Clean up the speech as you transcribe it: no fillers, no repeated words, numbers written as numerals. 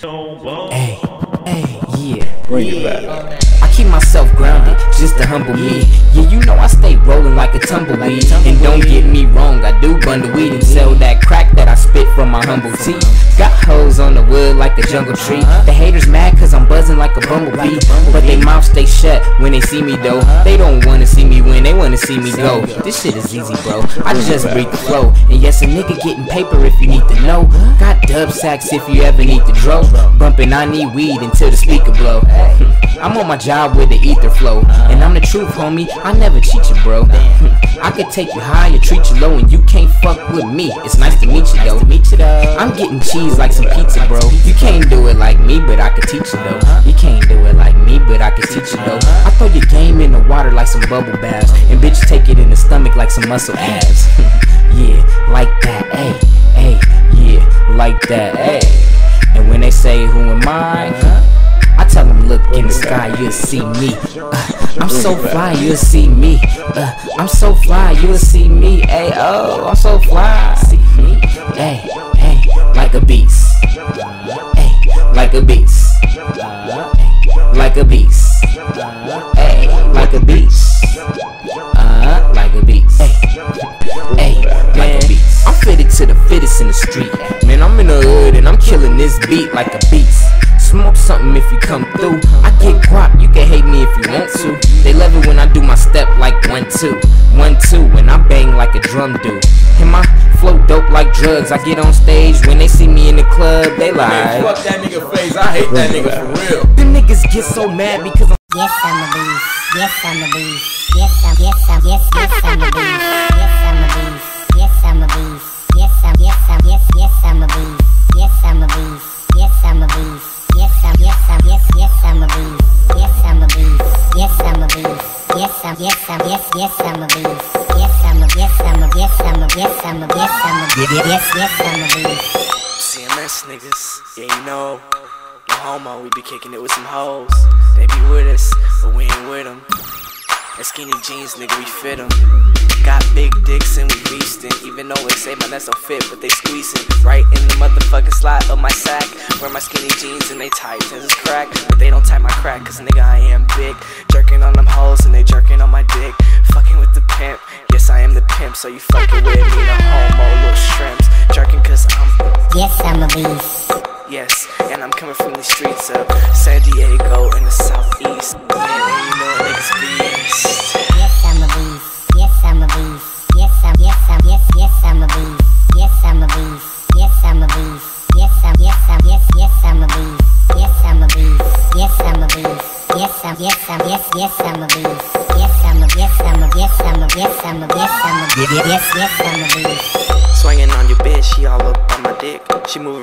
Hey, yeah. I keep myself grounded, just to humble me. Yeah, you know I stay rolling like a tumbleweed. And don't get me wrong, I do bundle weed and sell that crack that I spit from my humble teeth. Got hoes on the wood like a jungle tree. The haters mad cause I'm buzzing like a bumblebee, but they mouth stay shut when they see me though. They don't wanna see me win, they wanna see me go. This shit is easy, bro, I just breathe the flow. And yes, a nigga getting paper if you need to know. Got dub sacks if you ever need to dro. Bumping, I need weed until the speaker blow. I'm on my job with the ether flow, and I'm the truth, homie, I never cheat you, bro. I could take you high or treat you low, and you can't fuck with me. It's nice to meet you, though. I'm getting cheese like some pizza, bro. You can't do it like me, but I could teach you, though. You can't do it like me, but I could teach you, though. I throw your game in the water like some bubble baths, and bitch take it in the stomach like some muscle abs. Yeah, like that, ayy, ayy, yeah, like that, ayy. And when they say, who am I tell them, look in the sky, you'll see me. I'm so fly, you'll see me. I'm so fly, you'll see me. Ay, oh, I'm so fly. See me. Hey, hey, like a beast. Hey, like a beast. Like a beast. Hey, like a beast. Like a beast. Hey, like a beast. I'm fitted to the fittest in the street. Man, I'm in the hood and I'm killing this beat like a beast. Smoke something if you come through. I get guap, you can hate me if you want to. They love it when I do my step like 1-2, 1-2, when I bang like a drum dude. And my flow dope like drugs. I get on stage when they see me in the club, they like, man, fuck that nigga face, I hate that nigga for real. Them niggas get so mad because I'm yes, I'm a beast. Yes, I'm a beast. Yes, I'm a beast. Yes, I'm a beast. Yes, I'm a beast. Yes, I'm a beast. Yes, I'm a beast. Yes, I'm a beast. Yes, I'm a beast. Yes, I'm a beast. Yes, I'm a beast. Yes, I'm a beast. Yes, I'm a beast. Yes, I'm a beast. Yes, I'm a beast. Yes, I'm a beast. CMS niggas, yeah, you know, no homo, we be kicking it with some hoes. They be with us, but we ain't with them. And skinny jeans, nigga, we fit them. Got big dicks and we beastin'. Even though they say my nuts don't fit, but they squeezing right in the motherfucking slot of my sack. Wear my skinny jeans and they tight as it's crack, but they don't tie my crack, cause nigga I am big. Jerking on them hoes and they jerking on my dick. Fucking with the pimp, yes I am the pimp. So you fucking with me, the homo, little shrimps. Jerking cause yes, I'm a beast. Yes, and I'm coming from the streets of San Diego in the southeast. Man, and you know niggas beast. Yes, I'm a beast. Yes, I'm a beast. Yes, I'm a beast. Yes, I'm a beast. Yes, I'm a beast. Yes, I'm a beast. Yes, I'm a beast. Yes, I'm a beast. Yes, I'm a beast. Yes, I'm a beast. Yes, I'm a beast. Yes, I'm a beast. Swinging on your bitch, she all up on my dick. She moving.